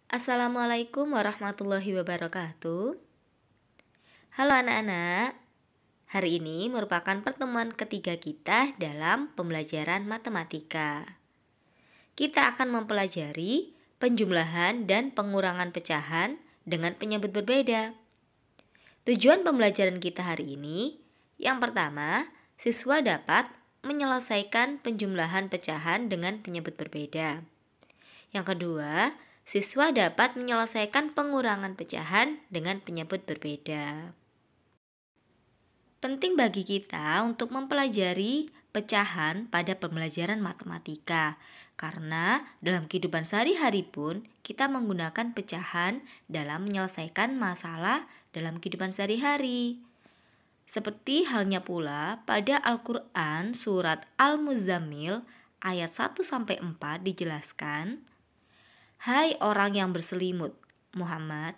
Assalamualaikum warahmatullahi wabarakatuh. Halo anak-anak, hari ini merupakan pertemuan ketiga kita dalam pembelajaran matematika. Kita akan mempelajari penjumlahan dan pengurangan pecahan dengan penyebut berbeda. Tujuan pembelajaran kita hari ini, yang pertama, siswa dapat menyelesaikan penjumlahan pecahan dengan penyebut berbeda. Yang kedua, siswa dapat menyelesaikan pengurangan pecahan dengan penyebut berbeda. Penting bagi kita untuk mempelajari pecahan pada pembelajaran matematika, karena dalam kehidupan sehari-hari pun kita menggunakan pecahan dalam menyelesaikan masalah dalam kehidupan sehari-hari. Seperti halnya pula pada Al-Quran surat Al-Muzammil ayat 1-4 dijelaskan, "Hai orang yang berselimut, Muhammad,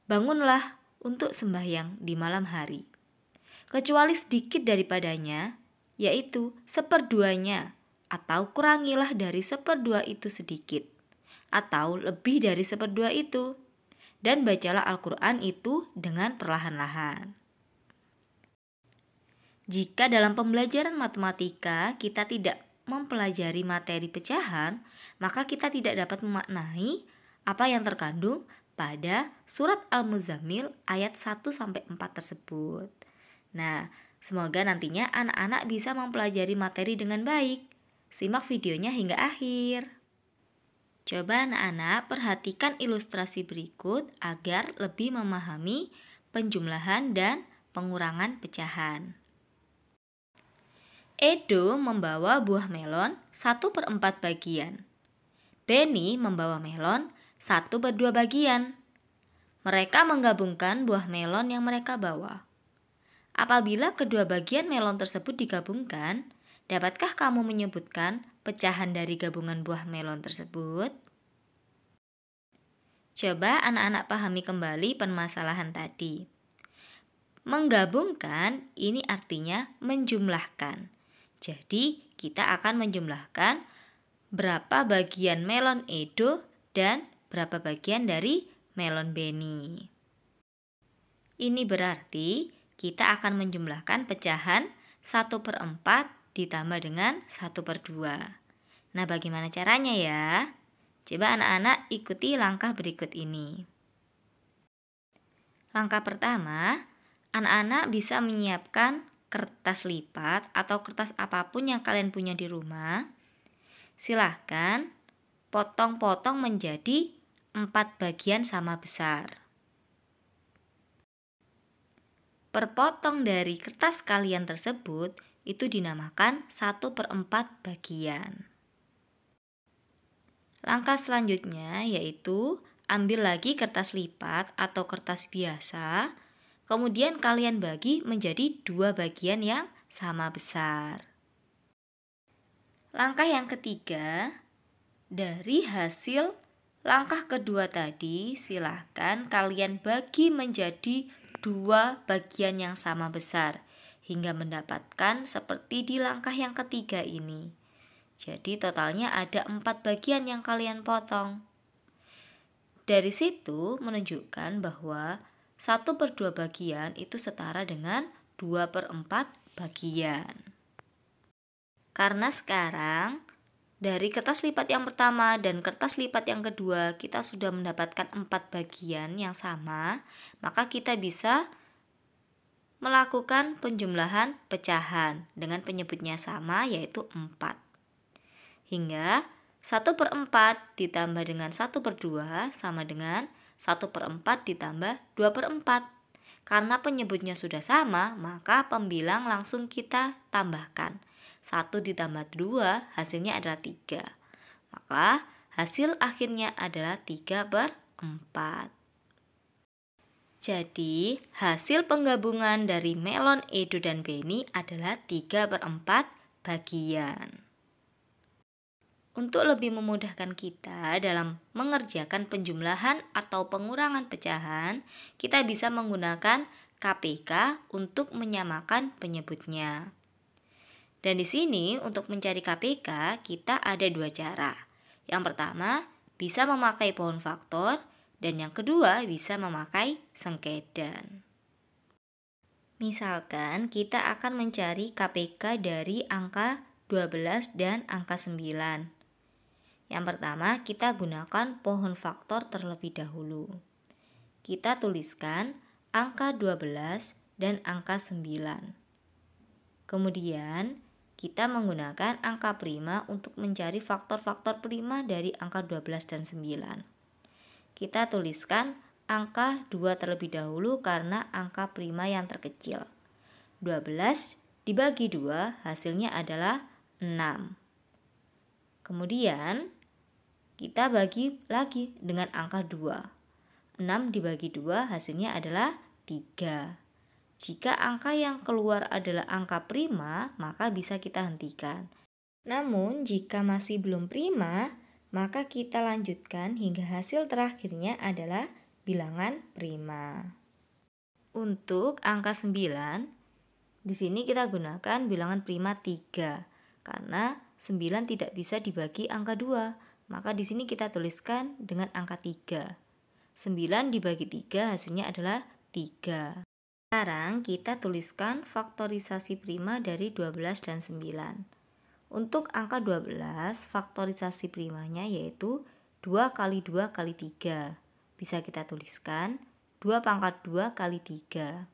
bangunlah untuk sembahyang di malam hari. Kecuali sedikit daripadanya, yaitu seperduanya, atau kurangilah dari seperdua itu sedikit, atau lebih dari seperdua itu, dan bacalah Al-Quran itu dengan perlahan-lahan." Jika dalam pembelajaran matematika kita tidak mempelajari materi pecahan, maka kita tidak dapat memaknai apa yang terkandung pada surat Al-Muzammil ayat 1-4 tersebut. Nah, semoga nantinya anak-anak bisa mempelajari materi dengan baik. Simak videonya hingga akhir. Coba anak-anak perhatikan ilustrasi berikut agar lebih memahami penjumlahan dan pengurangan pecahan. Edo membawa buah melon 1/4 bagian. Benny membawa melon 1/2 bagian. Mereka menggabungkan buah melon yang mereka bawa. Apabila kedua bagian melon tersebut digabungkan, dapatkah kamu menyebutkan pecahan dari gabungan buah melon tersebut? Coba anak-anak pahami kembali permasalahan tadi. Menggabungkan ini artinya menjumlahkan. Jadi, kita akan menjumlahkan berapa bagian melon Edo dan berapa bagian dari melon Benny. Ini berarti kita akan menjumlahkan pecahan 1/4 ditambah dengan 1/2. Nah, bagaimana caranya ya? Coba anak-anak ikuti langkah berikut ini. Langkah pertama, anak-anak bisa menyiapkan kertas lipat atau kertas apapun yang kalian punya di rumah. Silahkan potong-potong menjadi 4 bagian sama besar. Perpotong dari kertas kalian tersebut itu dinamakan 1/4 bagian. Langkah selanjutnya yaitu ambil lagi kertas lipat atau kertas biasa, kemudian kalian bagi menjadi 2 bagian yang sama besar. Langkah yang ketiga, dari hasil langkah kedua tadi, silahkan kalian bagi menjadi 2 bagian yang sama besar hingga mendapatkan seperti di langkah yang ketiga ini. Jadi totalnya ada 4 bagian yang kalian potong. Dari situ menunjukkan bahwa 1/2 bagian itu setara dengan 2/4 bagian. Karena sekarang dari kertas lipat yang pertama dan kertas lipat yang kedua kita sudah mendapatkan 4 bagian yang sama, maka kita bisa melakukan penjumlahan pecahan dengan penyebutnya sama yaitu 4. Hingga 1/4 ditambah dengan 1/2 sama dengan 1/4 ditambah 2/4. Karena penyebutnya sudah sama, maka pembilang langsung kita tambahkan. 1 ditambah 2 hasilnya adalah 3. Maka hasil akhirnya adalah 3/4. Jadi hasil penggabungan dari melon Edo dan Benny adalah 3/4 bagian. Untuk lebih memudahkan kita dalam mengerjakan penjumlahan atau pengurangan pecahan, kita bisa menggunakan KPK untuk menyamakan penyebutnya. Dan di sini untuk mencari KPK kita ada 2 cara. Yang pertama, bisa memakai pohon faktor Dan yang kedua bisa memakai sengkedan. Misalkan kita akan mencari KPK dari angka 12 dan angka 9. Yang pertama, kita gunakan pohon faktor terlebih dahulu. Kita tuliskan angka 12 dan angka 9. Kemudian, kita menggunakan angka prima untuk mencari faktor-faktor prima dari angka 12 dan 9. Kita tuliskan angka 2 terlebih dahulu karena angka prima yang terkecil. 12 dibagi 2 hasilnya adalah 6. Kemudian kita bagi lagi dengan angka 2. 6 dibagi 2 hasilnya adalah 3. Jika angka yang keluar adalah angka prima, maka bisa kita hentikan. Namun jika masih belum prima, maka kita lanjutkan hingga hasil terakhirnya adalah bilangan prima. Untuk angka 9, di sini kita gunakan bilangan prima 3 karena 9 tidak bisa dibagi angka 2, maka di sini kita tuliskan dengan angka 3. 9 dibagi 3 hasilnya adalah 3. Sekarang kita tuliskan faktorisasi prima dari 12 dan 9. Untuk angka 12, faktorisasi primanya yaitu 2 kali 2 kali 3. Bisa kita tuliskan 2 pangkat 2 kali 3.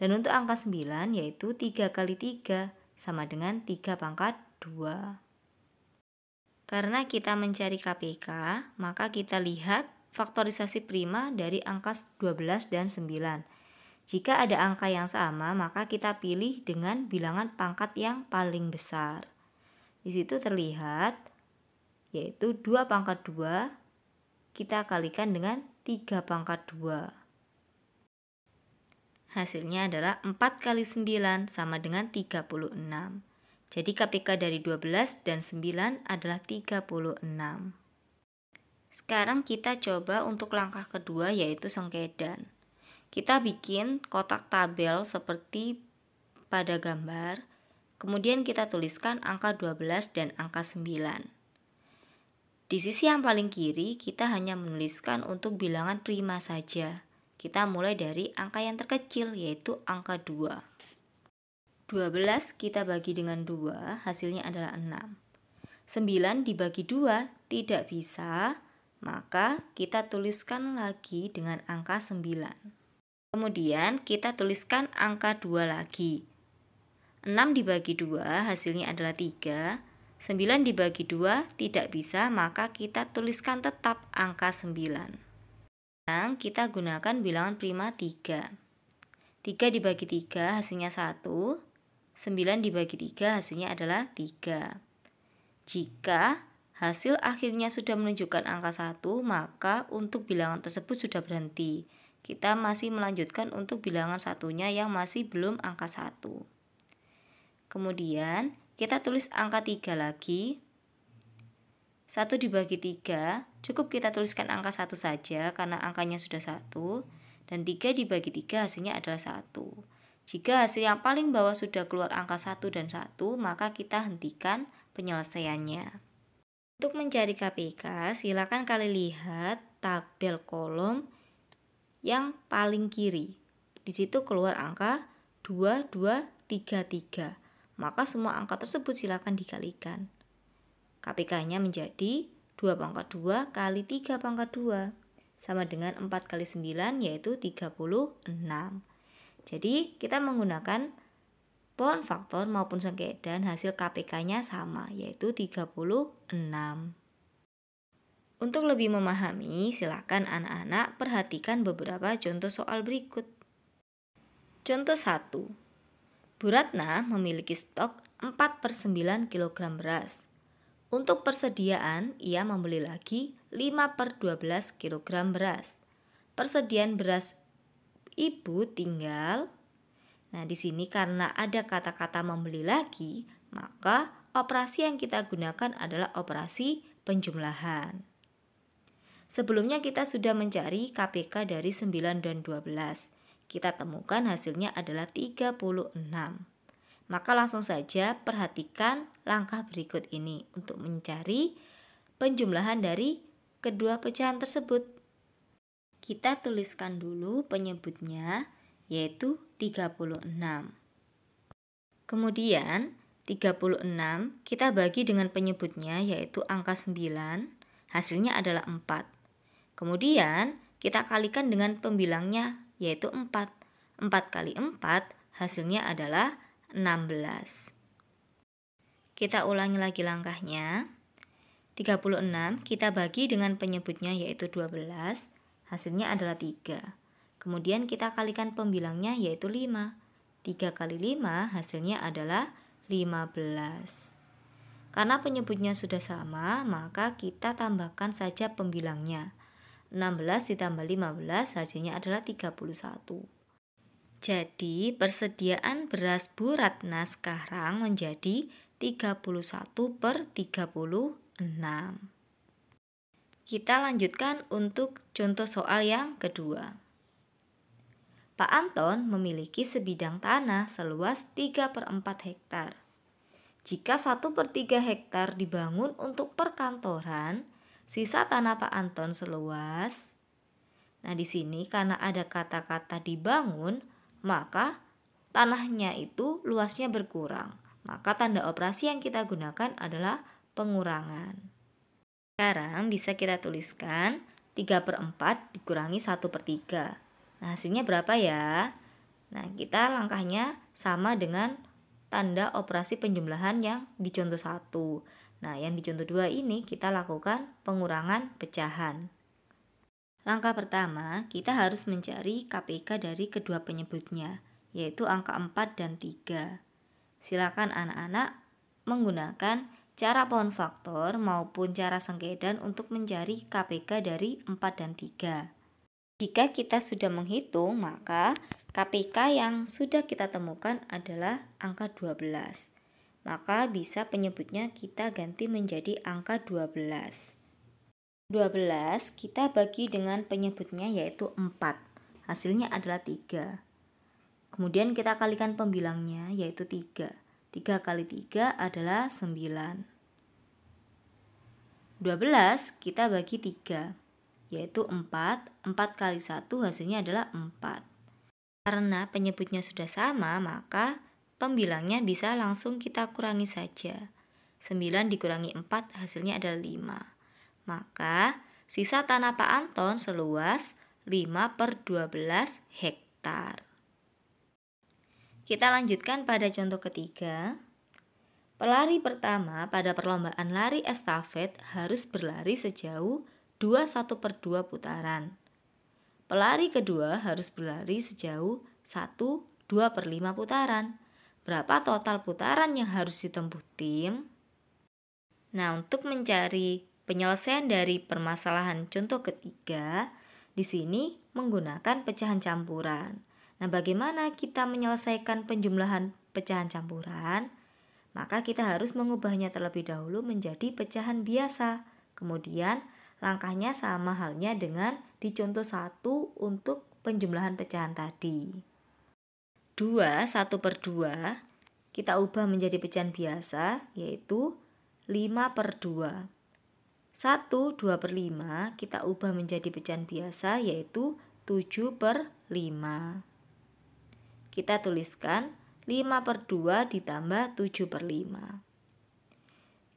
Dan untuk angka 9 yaitu 3 kali 3 sama dengan 3 pangkat 2. Karena kita mencari KPK, maka kita lihat faktorisasi prima dari angka 12 dan 9. Jika ada angka yang sama, maka kita pilih dengan bilangan pangkat yang paling besar. Di situ terlihat yaitu 2 pangkat 2 kita kalikan dengan 3 pangkat 2. Hasilnya adalah 4 kali 9 sama dengan 36. Jadi KPK dari 12 dan 9 adalah 36. Sekarang kita coba untuk langkah kedua yaitu sengkedan. Kita bikin kotak tabel seperti pada gambar. Kemudian kita tuliskan angka 12 dan angka 9. Di sisi yang paling kiri kita hanya menuliskan untuk bilangan prima saja. Kita mulai dari angka yang terkecil yaitu angka 2. 12 kita bagi dengan 2 hasilnya adalah 6. 9 dibagi 2 tidak bisa, maka kita tuliskan lagi dengan angka 9. Kemudian kita tuliskan angka 2 lagi. 6 dibagi 2 hasilnya adalah 3. 9 dibagi 2 tidak bisa, maka kita tuliskan tetap angka 9. Sekarang kita gunakan bilangan prima 3. 3 dibagi 3 hasilnya 1. 9 dibagi 3 hasilnya adalah 3. Jika hasil akhirnya sudah menunjukkan angka 1, maka untuk bilangan tersebut sudah berhenti. Kita masih melanjutkan untuk bilangan satunya yang masih belum angka 1. Kemudian kita tulis angka 3 lagi. 1 dibagi 3, cukup kita tuliskan angka 1 saja karena angkanya sudah 1. Dan 3 dibagi 3 hasilnya adalah 1. Jika hasil yang paling bawah sudah keluar angka 1 dan 1, maka kita hentikan penyelesaiannya. Untuk mencari KPK, silakan kalian lihat tabel kolom yang paling kiri. Di situ keluar angka 2, 2, 3, 3. Maka semua angka tersebut silakan dikalikan. KPK-nya menjadi 2 pangkat 2 kali 3 pangkat 2 sama dengan 4 kali 9 yaitu 36. Jadi kita menggunakan pohon faktor maupun sengkedan hasil KPK-nya sama yaitu 36. Untuk lebih memahami, silakan anak-anak perhatikan beberapa contoh soal berikut. Contoh 1. Bu Ratna memiliki stok 4/9 kg beras. Untuk persediaan, ia membeli lagi 5/12 kg beras. Persediaan beras ibu tinggal. Nah, di sini karena ada kata-kata membeli lagi, maka operasi yang kita gunakan adalah operasi penjumlahan. Sebelumnya kita sudah mencari KPK dari 9 dan 12. Kita temukan hasilnya adalah 36. Maka langsung saja perhatikan langkah berikut ini untuk mencari penjumlahan dari kedua pecahan tersebut. Kita tuliskan dulu penyebutnya, yaitu 36. Kemudian 36 kita bagi dengan penyebutnya, yaitu angka 9, hasilnya adalah 4. Kemudian kita kalikan dengan pembilangnya, yaitu 4. 4 kali 4 hasilnya adalah 16. Kita ulangi lagi langkahnya. 36 kita bagi dengan penyebutnya, yaitu 12, hasilnya adalah 3. Kemudian kita kalikan pembilangnya, yaitu 5. 3 kali 5 hasilnya adalah 15. Karena penyebutnya sudah sama, maka kita tambahkan saja pembilangnya. 16 ditambah 15 hasilnya adalah 31. Jadi persediaan beras Bu Ratna sekarang menjadi 31/36. Kita lanjutkan untuk contoh soal yang kedua. Pak Anton memiliki sebidang tanah seluas 3/4 hektar. Jika 1/3 hektar dibangun untuk perkantoran, sisa tanah Pak Anton seluas. Nah, di sini karena ada kata-kata dibangun, maka tanahnya itu luasnya berkurang. Maka tanda operasi yang kita gunakan adalah pengurangan. Sekarang bisa kita tuliskan 3/4 dikurangi 1/3. Nah, hasilnya berapa ya? Nah, kita langkahnya sama dengan tanda operasi penjumlahan yang di contoh 1. Nah, yang di contoh 2 ini kita lakukan pengurangan pecahan. Langkah pertama, kita harus mencari KPK dari kedua penyebutnya, yaitu angka 4 dan 3. Silakan anak-anak menggunakan cara pohon faktor maupun cara sengkedan untuk mencari KPK dari 4 dan 3. Jika kita sudah menghitung, maka KPK yang sudah kita temukan adalah angka 12. Maka bisa penyebutnya kita ganti menjadi angka 12. 12 kita bagi dengan penyebutnya, yaitu 4. Hasilnya adalah 3. Kemudian kita kalikan pembilangnya, yaitu 3. 3 kali 3 adalah 9. 12 kita bagi 3, yaitu 4. 4 kali 1 hasilnya adalah 4. Karena penyebutnya sudah sama, maka pembilangnya bisa langsung kita kurangi saja. 9 dikurangi 4 hasilnya adalah 5. Maka sisa tanah Pak Anton seluas 5/12 hektar. Kita lanjutkan pada contoh ketiga. Pelari pertama pada perlombaan lari estafet harus berlari sejauh 21/2 putaran. Pelari kedua harus berlari sejauh 1/2/5 putaran. Berapa total putaran yang harus ditempuh tim? Nah, untuk mencari penyelesaian dari permasalahan contoh ketiga, di sini menggunakan pecahan campuran. Nah, bagaimana kita menyelesaikan penjumlahan pecahan campuran? Maka kita harus mengubahnya terlebih dahulu menjadi pecahan biasa. Kemudian langkahnya sama halnya dengan di contoh 1 untuk penjumlahan pecahan tadi. 2 1/2 kita ubah menjadi pecahan biasa, yaitu 5/2. 1 2/5 kita ubah menjadi pecahan biasa, yaitu 7/5. Kita tuliskan 5/2 ditambah 7/5.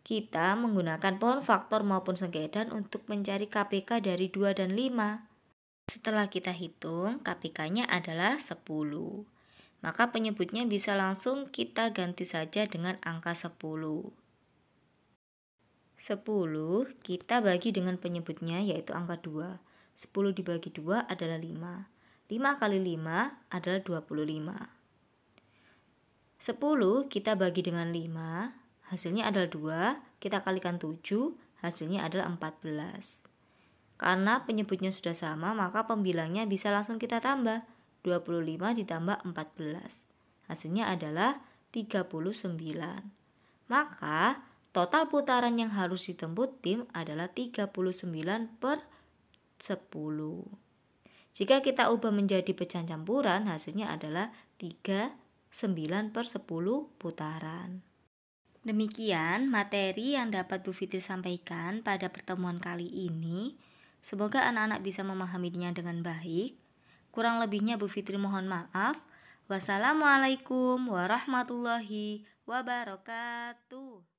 Kita menggunakan pohon faktor maupun sengkedan untuk mencari KPK dari 2 dan 5. Setelah kita hitung, KPK-nya adalah 10. Maka penyebutnya bisa langsung kita ganti saja dengan angka 10. 10 kita bagi dengan penyebutnya, yaitu angka 2. 10 dibagi 2 adalah 5. 5 kali 5 adalah 25. 10 kita bagi dengan 5, hasilnya adalah 2, kita kalikan 7, hasilnya adalah 14. Karena penyebutnya sudah sama, maka pembilangnya bisa langsung kita tambah. 25 ditambah 14, hasilnya adalah 39. Maka total putaran yang harus ditempuh tim adalah 39/10. Jika kita ubah menjadi pecahan campuran, hasilnya adalah 9/10 putaran. Demikian materi yang dapat Bu Fitri sampaikan pada pertemuan kali ini. Semoga anak-anak bisa memahaminya dengan baik. Kurang lebihnya Bu Fitri mohon maaf. Wassalamualaikum warahmatullahi wabarakatuh.